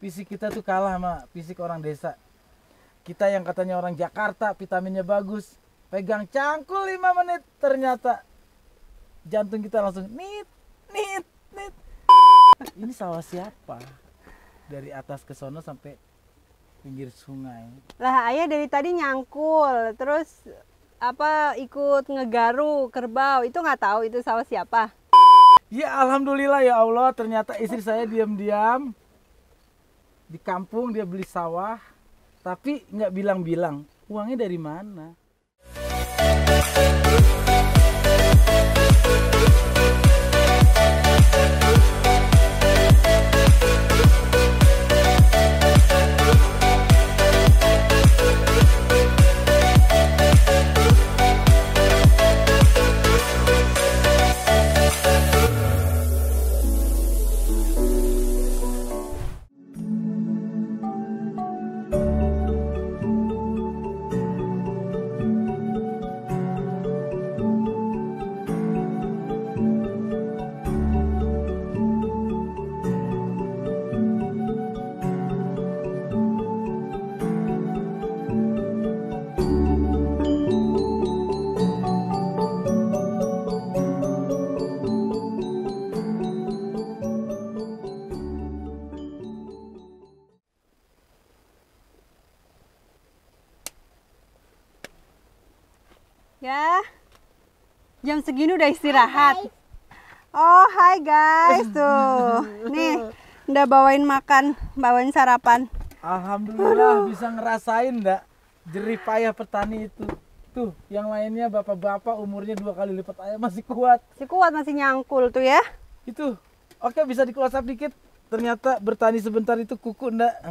Fisik kita tuh kalah sama fisik orang desa. Kita yang katanya orang Jakarta, vitaminnya bagus, pegang cangkul 5 menit, ternyata jantung kita langsung nit, nit, nit. Ini sawah siapa? Dari atas ke sono sampai pinggir sungai. Lah ayah dari tadi nyangkul, terus ikut ngegaru kerbau, itu nggak tahu itu sawah siapa. Ya alhamdulillah ya Allah, ternyata istri saya diam-diam di kampung dia beli sawah, tapi nggak bilang-bilang uangnya dari mana. Ya, jam segini udah istirahat. Oh, hai guys, tuh. Nih, udah bawain makan, bawain sarapan. Alhamdulillah bisa ngerasain ndak jerih payah petani itu. Tuh, yang lainnya bapak-bapak umurnya 2 kali lipat ayah masih kuat. Si kuat masih nyangkul tuh ya. Itu, oke bisa di close up dikit. Ternyata bertani sebentar itu kuku ndak.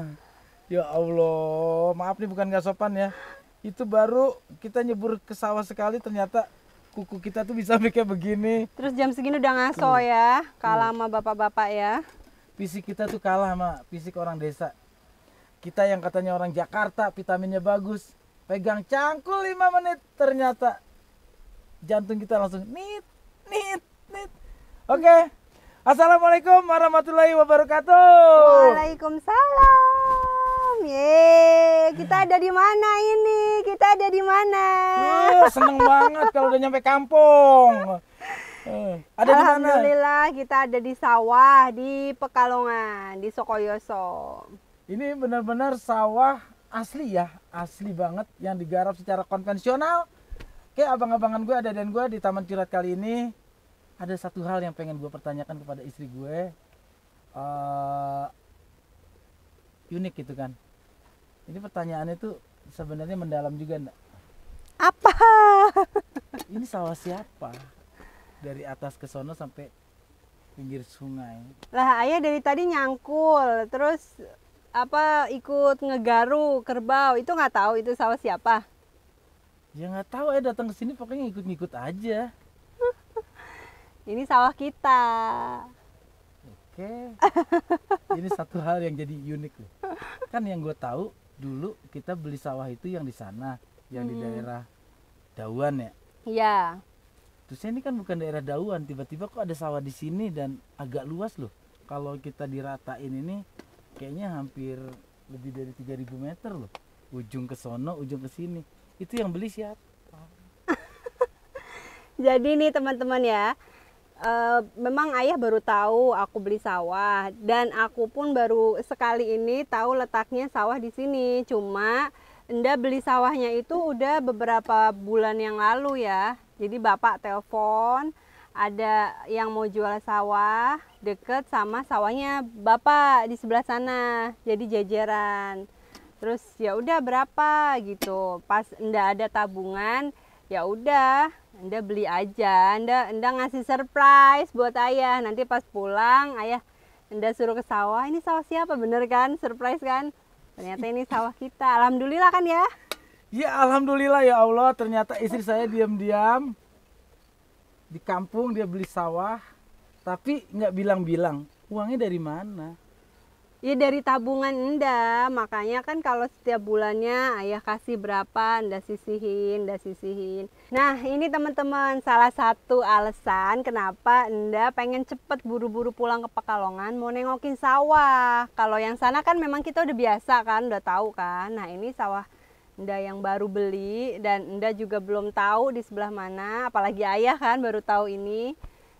Ya Allah, maaf nih bukan nggak sopan ya. Itu baru kita nyebur ke sawah sekali ternyata kuku kita tuh bisa kayak begini. Terus jam segini udah ngaso ya, kalah sama bapak-bapak ya. Fisik kita tuh kalah sama fisik orang desa. Kita yang katanya orang Jakarta, vitaminnya bagus, pegang cangkul 5 menit, ternyata jantung kita langsung nit, nit, nit. Oke, assalamualaikum warahmatullahi wabarakatuh. Waalaikumsalam. Ye, kita ada di mana ini? Kita ada di mana? Seneng banget kalau udah nyampe kampung. Ada di mana? Alhamdulillah kita ada di sawah di Pekalongan, di Sokoyoso. Ini benar-benar sawah asli ya, asli banget yang digarap secara konvensional. Oke, abang-abangan gue, dan gue di Taman Curhat kali ini ada satu hal yang pengen gue pertanyakan kepada istri gue. Unik gitu kan. Ini pertanyaannya tuh sebenarnya mendalam juga enggak? Apa? Ini sawah siapa? Dari atas ke sono sampai pinggir sungai. Lah ayah dari tadi nyangkul, terus ikut ngegaru kerbau, itu nggak tahu itu sawah siapa. Ya nggak tahu, datang ke sini pokoknya ngikut-ngikut aja. Ini sawah kita. Oke. Ini satu hal yang jadi unik loh. Kan yang gue tahu dulu kita beli sawah itu yang di sana, yang di daerah Dauan ya. Iya. Terus ini kan bukan daerah Dauan, tiba-tiba kok ada sawah di sini dan agak luas loh. Kalau kita diratain ini kayaknya hampir lebih dari 3000 meter loh. Ujung ke sono, ujung ke sini. Itu yang beli siapa? Jadi nih teman-teman ya, memang ayah baru tahu aku beli sawah, dan aku pun baru sekali ini tahu letaknya sawah di sini. Cuma Enda beli sawahnya itu udah beberapa bulan yang lalu ya. Jadi bapak telepon ada yang mau jual sawah deket sama sawahnya bapak di sebelah sana. Jadi jajaran. Terus ya udah berapa gitu. Pas Enda ada tabungan, ya udah Enda beli aja. Enda ngasih surprise buat ayah. Nanti pas pulang ayah Enda suruh ke sawah. Ini sawah siapa? Bener kan? Surprise kan? Ternyata ini sawah kita. Alhamdulillah kan ya? Ya alhamdulillah ya Allah, ternyata istri saya diam-diam di kampung dia beli sawah, tapi nggak bilang-bilang uangnya dari mana. Ya dari tabungan Enda, makanya kan kalau setiap bulannya ayah kasih berapa, Enda sisihin, Enda sisihin. Nah ini teman-teman salah satu alasan kenapa Enda pengen cepet buru-buru pulang ke Pekalongan mau nengokin sawah. Kalau yang sana kan memang kita udah biasa kan, udah tahu kan. Nah ini sawah Enda yang baru beli dan Enda juga belum tahu di sebelah mana, apalagi ayah kan baru tahu ini.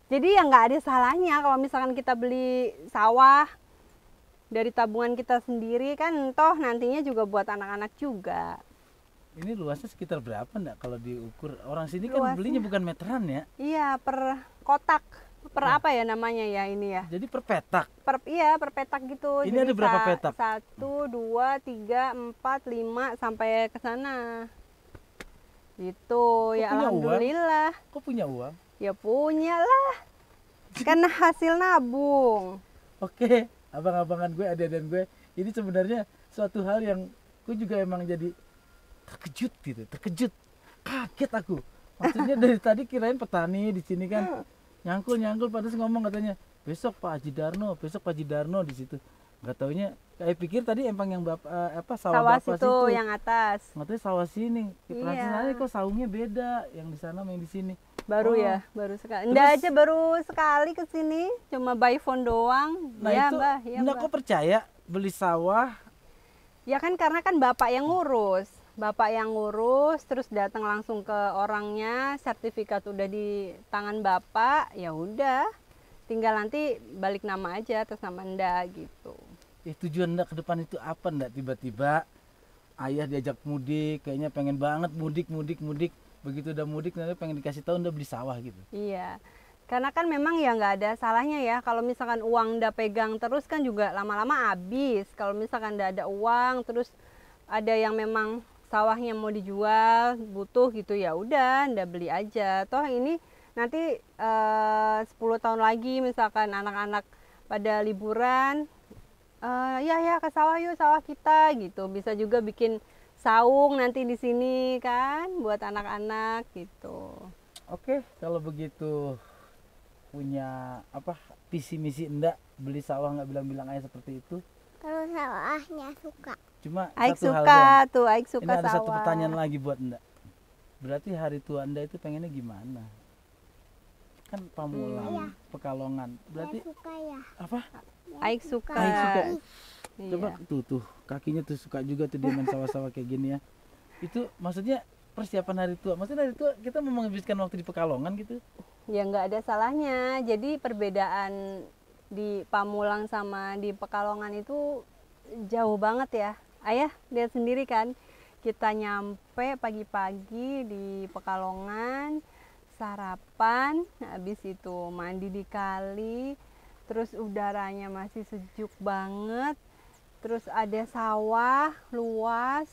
Jadi ya nggak ada salahnya kalau misalkan kita beli sawah dari tabungan kita sendiri kan, toh nantinya juga buat anak-anak juga. Ini luasnya sekitar berapa enggak kalau diukur? Orang sini kan Luasnya. belinya bukan meteran ya. Iya, per kotak, per Nah. apa ya namanya ya ini ya? Jadi per petak. Iya, per petak gitu. Ini Jadi ada berapa petak? 1, 2, 3, 4, 5 sampai ke sana. Gitu. Ya punya uang? alhamdulillah. Kok punya uang? Ya punya lah. Kan hasil nabung. Oke, abang-abangan gue, adik-adik gue, ini sebenarnya suatu hal yang gue juga emang jadi terkejut gitu, terkejut, kaget aku. Maksudnya dari tadi kirain petani di sini kan nyangkul pada ngomong katanya besok Pak Haji Darno, besok Pak Haji Darno di situ. Nggak taunya, kayak pikir tadi emang yang sawah Sawah bapak situ situ. yang atas. Nggak sawah sini. Perasaan Iya. saya kok sawungnya beda, yang di sana sama yang di sini. Baru Oh. ya, baru sekali. Enggak Terus- aja baru sekali ke sini, cuma by phone doang. Nah Ya, itu, Mbah, ya, enggak Mbah. kok percaya beli sawah. Ya kan karena kan bapak yang ngurus. Bapak yang ngurus terus datang langsung ke orangnya, sertifikat udah di tangan bapak, ya udah. Tinggal nanti balik nama aja atas nama Enda gitu. Ya tujuan enggak ke depan itu apa enggak? Tiba-tiba ayah diajak mudik, kayaknya pengen banget mudik. Begitu udah mudik nanti pengen dikasih tahu udah beli sawah gitu. Iya. Karena kan memang ya nggak ada salahnya ya kalau misalkan uang Enda pegang terus kan juga lama-lama habis. Kalau misalkan Enda ada uang terus ada yang memang sawahnya mau dijual butuh gitu ya udah Enda beli aja. Toh ini nanti 10 tahun lagi misalkan anak-anak pada liburan ya ke sawah yuk sawah kita gitu. Bisa juga bikin saung nanti di sini kan buat anak-anak gitu. Oke, kalau begitu punya apa visi misi enggak beli sawah nggak bilang-bilang ayah seperti itu. Kalau sawahnya suka. Cuma Aik satu hal suka doang. tuh, Aik suka Ini ada sawah. satu pertanyaan lagi buat enggak. Berarti hari tua anda itu pengennya gimana? Kan Pamulang, Pekalongan. Berarti Dia suka ya. apa? Aik suka. Aik suka. Iya. Coba tuh kakinya tuh suka juga tuh dia main sawah-sawah kayak gini ya. Itu maksudnya persiapan hari tua. Maksudnya hari tua kita mau menghabiskan waktu di Pekalongan gitu. Ya nggak ada salahnya. Jadi perbedaan di Pamulang sama di Pekalongan itu jauh banget ya. Ayah lihat sendiri kan. Kita nyampe pagi-pagi di Pekalongan, sarapan, habis itu mandi di kali, terus udaranya masih sejuk banget, terus ada sawah luas,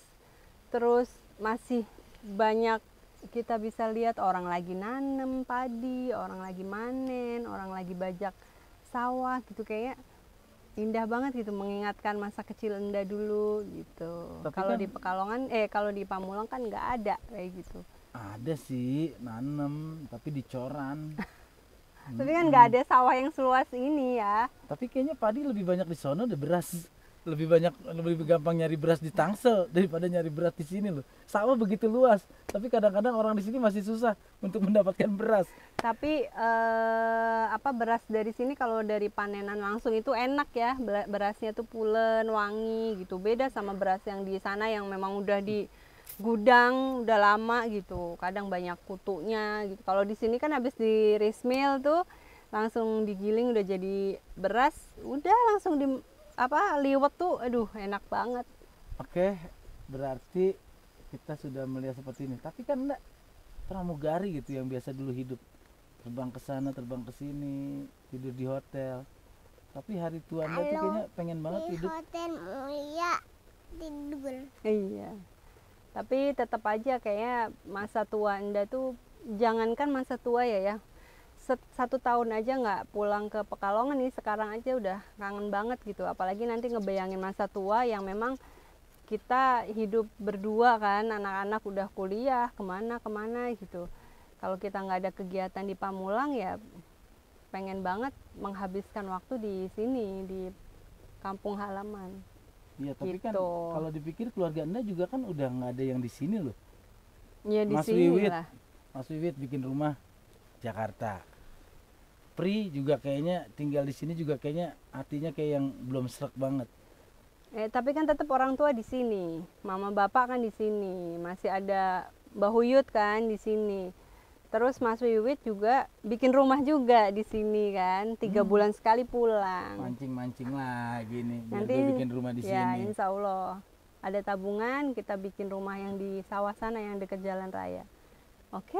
terus masih banyak kita bisa lihat orang lagi nanem padi, orang lagi manen, orang lagi bajak sawah gitu, kayak indah banget gitu, mengingatkan masa kecil Enda dulu gitu. Tapi Kalau kan- di Pekalongan kalau di Pamulang kan nggak ada kayak gitu. Ada sih nanem tapi dicoran. Tapi kan nggak ada sawah yang seluas ini ya. Tapi kayaknya padi lebih banyak di sono deh, beras. Lebih gampang nyari beras di Tangsel daripada nyari beras di sini loh. Sawah begitu luas, tapi kadang-kadang orang di sini masih susah untuk mendapatkan beras. Tapi beras dari sini kalau dari panenan langsung itu enak ya. Berasnya tuh pulen, wangi gitu. Beda sama beras yang di sana yang memang udah di gudang udah lama gitu. Kadang banyak kutunya gitu. Kalau di sini kan habis di rice mill tuh langsung digiling udah jadi beras, udah langsung liwet tuh, aduh enak banget. Oke, berarti kita sudah melihat seperti ini. Tapi kan enggak pramugari gitu yang biasa dulu hidup. Terbang ke sana, terbang ke sini, tidur di hotel. Tapi hari tua Anda tuh Halo, kayaknya pengen banget Di hidup. hotel mulia tidur. Iya. Tapi tetap aja kayaknya masa tua Anda tuh, jangankan masa tua ya. 1 tahun aja nggak pulang ke Pekalongan nih, sekarang aja udah kangen banget gitu. Apalagi nanti ngebayangin masa tua yang memang kita hidup berdua kan, anak-anak udah kuliah kemana gitu. Kalau kita nggak ada kegiatan di Pamulang ya pengen banget menghabiskan waktu di sini di kampung halaman. Iya, tapi kan Gitu. kalau dipikir keluarga Anda juga kan udah nggak ada yang di sini loh. Ya di Mas sini Wiwit. lah. Mas Wiwit bikin rumah Jakarta. Pri juga kayaknya tinggal di sini juga kayaknya hatinya kayak yang belum srek banget. Tapi kan tetap orang tua di sini, mama bapak kan di sini, masih ada Mbah Huyut kan di sini. Terus Mas Wiwit juga bikin rumah juga di sini kan, 3 bulan sekali pulang. Mancing-mancing lah gini biar Nanti gue bikin rumah di ya sini. insya Allah ada tabungan, kita bikin rumah yang di sawah sana yang dekat jalan raya. Oke?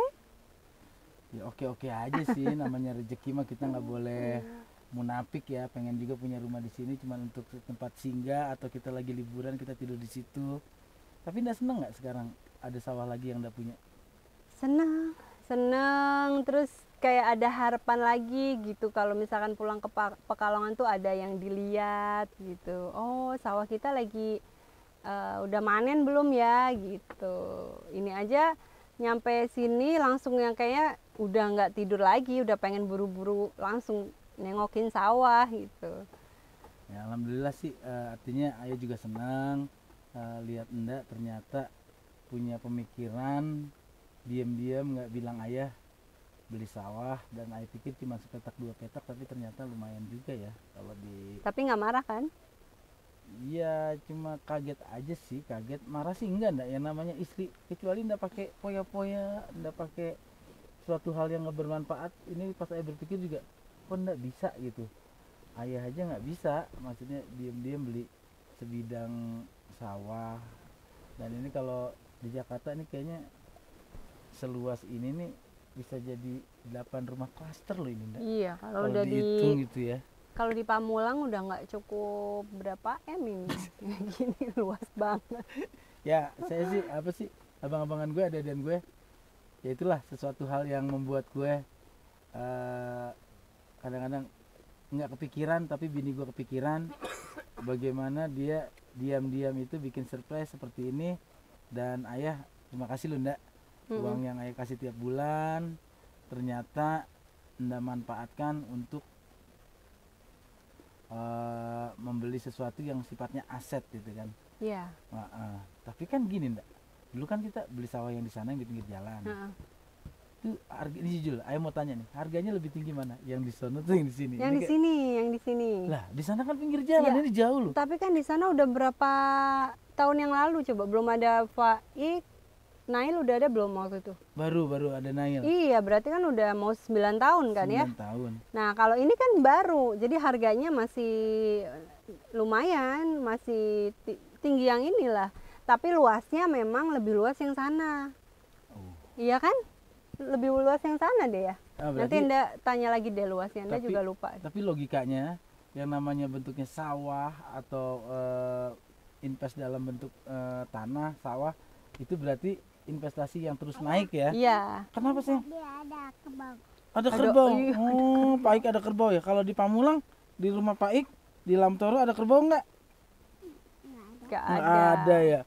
Ya oke-oke aja sih, namanya rezeki mah kita nggak boleh munafik ya. Pengen juga punya rumah di sini cuma untuk tempat singgah atau kita lagi liburan kita tidur di situ. Tapi nggak seneng nggak sekarang ada sawah lagi yang udah punya? Seneng, seneng. Terus kayak ada harapan lagi gitu kalau misalkan pulang ke Pekalongan tuh ada yang dilihat gitu. Oh, sawah kita lagi udah manen belum ya gitu. Ini aja nyampe sini langsung yang kayak udah nggak tidur lagi, udah pengen buru-buru langsung nengokin sawah gitu. Ya alhamdulillah sih, artinya ayah juga senang lihat Enda ternyata punya pemikiran, diam-diam nggak bilang ayah beli sawah, dan ayah pikir cuma sepetak 2 petak tapi ternyata lumayan juga ya kalau di. Tapi nggak marah kan? Iya, cuma kaget aja sih, kaget. Marah sih enggak yang namanya istri, kecuali ndak pakai poya-poya, ndak pakai suatu hal yang nggak bermanfaat. Ini pas ayah berpikir juga, kok ndak bisa gitu. Ayah aja nggak bisa, maksudnya diam-diam beli sebidang sawah. Dan ini kalau di Jakarta ini kayaknya seluas ini nih bisa jadi 8 rumah klaster loh ini, ndak? Iya, kalau Kalau udah dihitung gitu ya. kalau di Pamulang udah nggak cukup berapa M ini. Gini luas banget. Ya saya sih apa sih, abang-abangan gue, adik-adikan gue, ya itulah sesuatu hal yang membuat gue kadang-kadang nggak kepikiran, tapi bini gue kepikiran bagaimana dia diam-diam itu bikin surprise seperti ini. Dan ayah terima kasih loh Nda, uang yang ayah kasih tiap bulan ternyata Nda manfaatkan untuk membeli sesuatu yang sifatnya aset gitu kan. Iya. Tapi kan gini Nda, dulu kan kita beli sawah yang di sana yang di pinggir jalan. Itu harga, ini jujur, ayah mau tanya nih, harganya lebih tinggi mana? Yang di sana tuh yang di sini? Yang Ini di sini, yang di sini. Lah, di sana kan pinggir jalan, Iya. ini jauh loh. Tapi kan di sana udah berapa tahun yang lalu coba, belum ada Faik. Nail udah ada belum waktu itu? Baru ada Nail. Iya, berarti kan udah mau 9 tahun kan ya? 9 tahun. Nah, kalau ini kan baru, jadi harganya masih lumayan, masih tinggi yang inilah. Tapi luasnya memang lebih luas yang sana. Oh. Iya kan? Lebih luas yang sana deh ya. Nanti Berarti, Anda tanya lagi deh luasnya, Anda Tapi- juga lupa. tapi logikanya yang namanya bentuknya sawah atau invest dalam bentuk tanah, sawah, itu berarti investasi yang terus naik ya. Iya. Kenapa sih? Dia ada kebang. Ada Ada- kerbau. iya, Oh, Pak Ik ada kerbau ya. Kalau di Pamulang, di rumah Pak Ik, di Lamtoro ada kerbau nggak? Nggak Nggak ada. ada ya.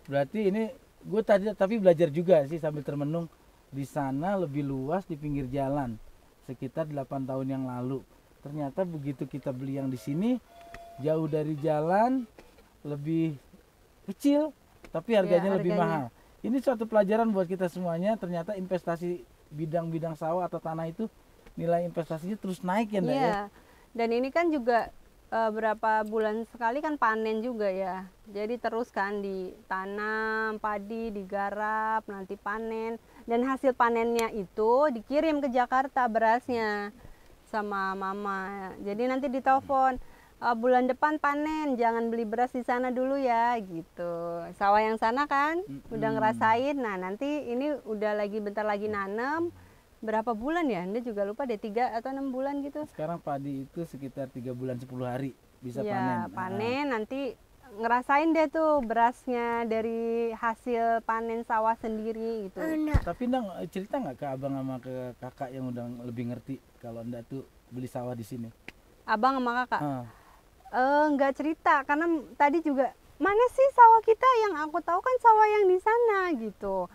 Berarti ini gue tadi tapi belajar juga sih sambil termenung, di sana lebih luas di pinggir jalan sekitar 8 tahun yang lalu. Ternyata begitu kita beli yang di sini jauh dari jalan, lebih kecil tapi harganya lebih harganya. mahal. Ini suatu pelajaran buat kita semuanya, ternyata investasi bidang-bidang sawah atau tanah itu nilai investasinya terus naik ya Ndak ya. Iya. Dan ini kan juga berapa bulan sekali kan panen juga ya. Jadi terus kan ditanam padi, digarap, nanti panen, dan hasil panennya itu dikirim ke Jakarta berasnya sama mama. Jadi nanti ditelepon, bulan depan panen, jangan beli beras di sana dulu ya gitu. Sawah yang sana kan udah ngerasain. Nah, nanti ini udah lagi bentar lagi nanam. Berapa bulan ya? Anda juga lupa deh, 3 atau 6 bulan gitu. Sekarang padi itu sekitar 3 bulan 10 hari bisa Ya, panen. panen nanti ngerasain deh tuh berasnya dari hasil panen sawah sendiri gitu. Tapi Ndang cerita nggak ke abang sama ke kakak yang udah lebih ngerti kalau Ndak tuh beli sawah di sini? Abang sama kakak? Ah, Nggak cerita karena tadi juga mana sih sawah kita, yang aku tahu kan sawah yang di sana gitu.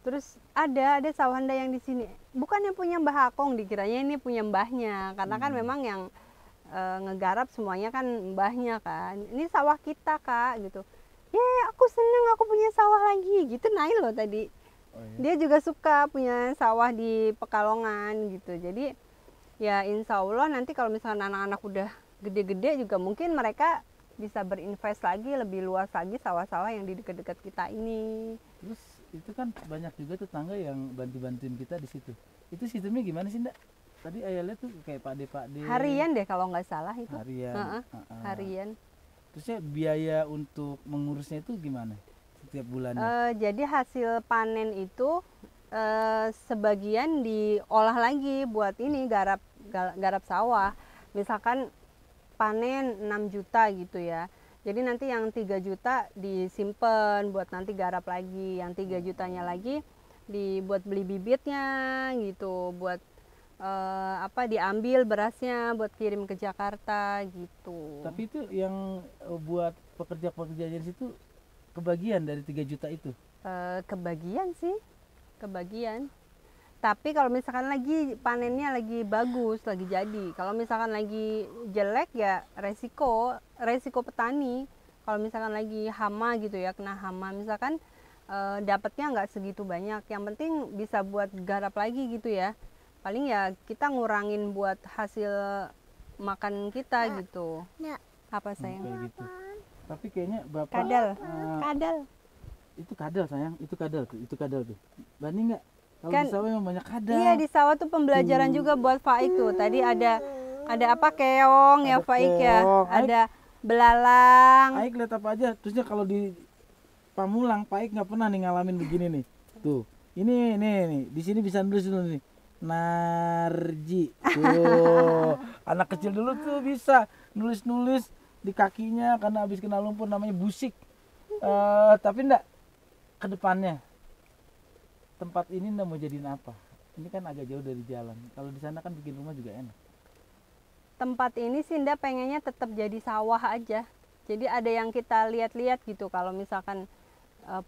Terus ada sawah Anda yang di sini. Bukan yang punya Mbah Akong, dikiranya ini punya mbahnya. Karena kan memang yang ngegarap semuanya kan mbahnya kan. Ini sawah kita Kak gitu. Aku seneng aku punya sawah lagi gitu. Nail loh tadi. Oh, iya. Dia juga suka punya sawah di Pekalongan gitu. Jadi ya insya Allah nanti kalau misalkan anak-anak udah gede-gede juga mungkin mereka bisa berinvest lagi lebih luas lagi sawah-sawah yang di dekat-dekat kita ini. Terus itu kan banyak juga tetangga yang bantu-bantuin kita di situ. Itu sistemnya gimana sih, Ndak? Tadi ayah lihat tuh kayak pakde-pakde. Harian deh kalau nggak salah itu. Harian. Heeh, Heeh. harian. Terusnya biaya untuk mengurusnya itu gimana? Setiap bulannya? Jadi hasil panen itu sebagian diolah lagi buat ini garap sawah. Misalkan panen 6 juta gitu ya. Jadi nanti yang 3 juta disimpan buat nanti garap lagi. Yang 3 jutanya lagi dibuat beli bibitnya gitu, buat diambil berasnya buat kirim ke Jakarta gitu. Tapi itu yang buat pekerja-pekerja di situ kebagian dari 3 juta itu. Kebagian sih, kebagian. Tapi kalau misalkan lagi panennya lagi bagus, lagi jadi. Kalau misalkan lagi jelek ya resiko petani. Kalau misalkan lagi hama gitu ya, kena hama misalkan dapatnya nggak segitu banyak. Yang penting bisa buat garap lagi gitu ya. Paling ya kita ngurangin buat hasil makan kita gitu. Nak. Apa sayang? Kayak gitu. Tapi kayaknya Bapak Kadal. eh, Kadal. itu kadal sayang, itu kadal tuh. Bani nggak? Kalau Kan- di sawah memang banyak kadal. Iya di sawah tuh pembelajaran juga buat Faik tuh. Tadi ada apa keong ya Ada Faik ya. keong. Ada belalang. Aik lihat apa aja, terusnya kalau di Pamulang, Pak Aik nggak pernah nih ngalamin begini nih. Tuh, ini nih, di sini bisa nulis dulu nih. Narji. Tuh, anak kecil dulu tuh bisa nulis-nulis di kakinya karena habis kena lumpur namanya busik. Tapi enggak ke depannya. Tempat ini enggak mau jadiin apa? Ini kan agak jauh dari jalan. Kalau di sana kan bikin rumah juga enak. Tempat ini sih Nda pengennya tetap jadi sawah aja. Jadi ada yang kita lihat-lihat gitu kalau misalkan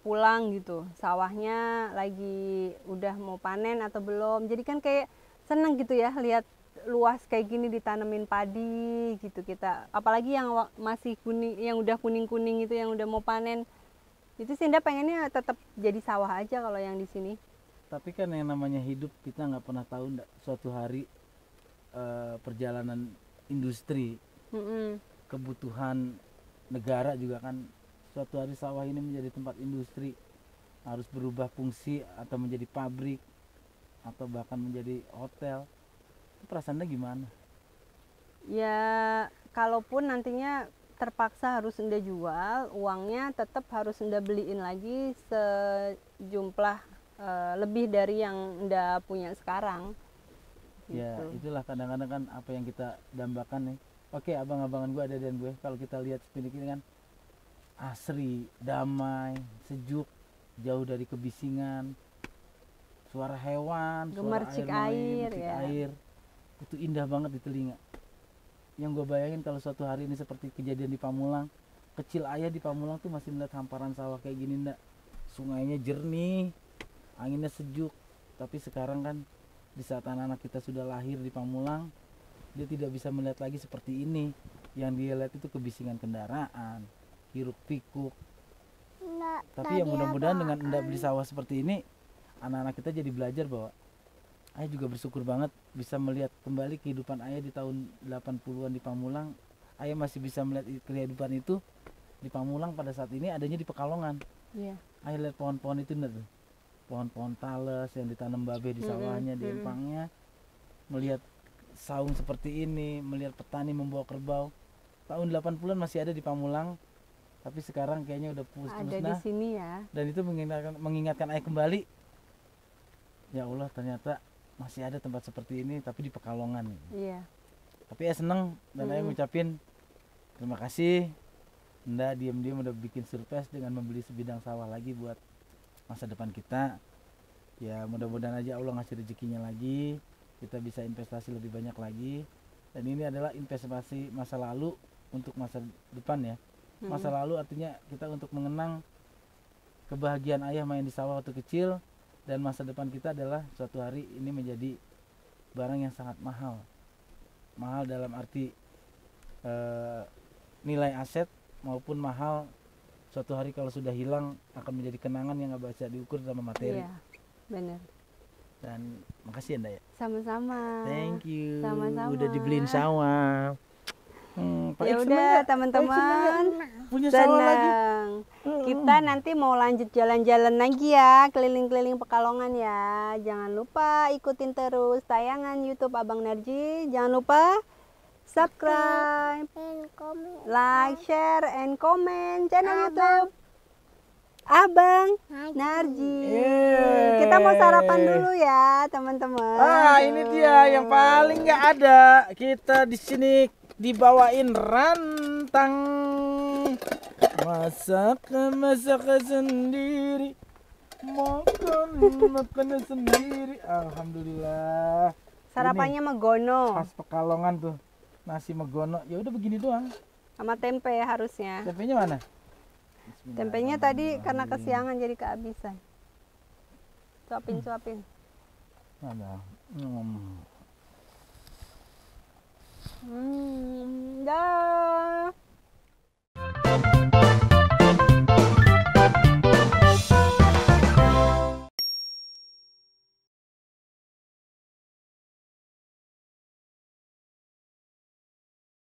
pulang gitu, sawahnya lagi udah mau panen atau belum. Jadi kan kayak seneng gitu ya lihat luas kayak gini ditanemin padi gitu kita. Apalagi yang masih kuning, yang udah kuning-kuning itu yang udah mau panen. Itu sih Nda pengennya tetap jadi sawah aja kalau yang di sini. Tapi kan yang namanya hidup kita nggak pernah tahu ndak suatu hari perjalanan industri, Mm-mm. kebutuhan negara juga kan suatu hari sawah ini menjadi tempat industri harus berubah fungsi atau menjadi pabrik atau bahkan menjadi hotel. Itu perasaannya gimana? Ya kalaupun nantinya terpaksa harus Enda jual, uangnya tetap harus Enda beliin lagi sejumlah lebih dari yang Enda punya sekarang. Ya Gitu. itulah kadang-kadang kan apa yang kita dambakan nih. Oke, abang-abangan gue ada dan gue kalau kita lihat seperti ini kan asri, damai, sejuk, jauh dari kebisingan, suara hewan, Gemercik suara air, gemercik ya. air. Itu indah banget di telinga. Yang gue bayangin kalau suatu hari ini seperti kejadian di Pamulang, kecil ayah di Pamulang tuh masih melihat hamparan sawah kayak gini ndak, sungainya jernih, anginnya sejuk. Tapi sekarang kan di saat anak-anak kita sudah lahir di Pamulang, dia tidak bisa melihat lagi seperti ini. Yang dia lihat itu kebisingan kendaraan, hiruk pikuk. Nak, Tapi ya mudah-mudahan dengan ndak beli sawah seperti ini, anak-anak kita jadi belajar bahwa ayah juga bersyukur banget bisa melihat kembali kehidupan ayah di tahun 80-an di Pamulang. Ayah masih bisa melihat kehidupan itu di Pamulang pada saat ini adanya di Pekalongan. Iya. Ayah lihat pohon-pohon itu enggak tuh? Pohon-pohon tales yang ditanam babe di sawahnya, di empangnya. Melihat saung seperti ini, melihat petani membawa kerbau. Tahun 80-an masih ada di Pamulang, tapi sekarang kayaknya udah Ada di musnah. sini ya. Dan itu mengingatkan ayah kembali. Ya Allah, ternyata masih ada tempat seperti ini tapi di Pekalongan. Iya. Tapi ya seneng dan ayah ngucapin terima kasih. Nda diam-diam udah bikin surprise dengan membeli sebidang sawah lagi buat masa depan kita. Ya mudah-mudahan aja Allah ngasih rezekinya lagi, kita bisa investasi lebih banyak lagi. Dan ini adalah investasi masa lalu untuk masa depan ya. Masa lalu artinya kita untuk mengenang kebahagiaan ayah main di sawah waktu kecil, dan masa depan kita adalah suatu hari ini menjadi barang yang sangat mahal. Mahal dalam arti nilai aset maupun mahal suatu hari kalau sudah hilang akan menjadi kenangan yang nggak bisa diukur sama materi. Iya, benar. Dan makasih ya Nda ya. Sama-sama. Thank you. Sama-sama. Udah dibeliin sawah. Pak Ya Ik seneng udah nggak? Pak Ik seneng teman-teman. nggak? Punya sawah lagi. Senang. Kita nanti mau lanjut jalan-jalan lagi ya, keliling-keliling Pekalongan ya. Jangan lupa ikutin terus tayangan YouTube Abang Narji. Jangan lupa subscribe, Dan komen. like, share, and comment channel Abang YouTube Abang Narji. Narji. Yeay. Kita mau sarapan dulu ya, teman-teman. Ini dia yang paling nggak ada. Kita di sini dibawain rantang. Masak sendiri. Makan sendiri. Alhamdulillah. Sarapannya megono Khas Pekalongan tuh. Nasi megono. Ya udah begini doang. sama tempe harusnya. Tempenya mana? Tempenya tadi karena kesiangan jadi kehabisan. Suapin. Mana?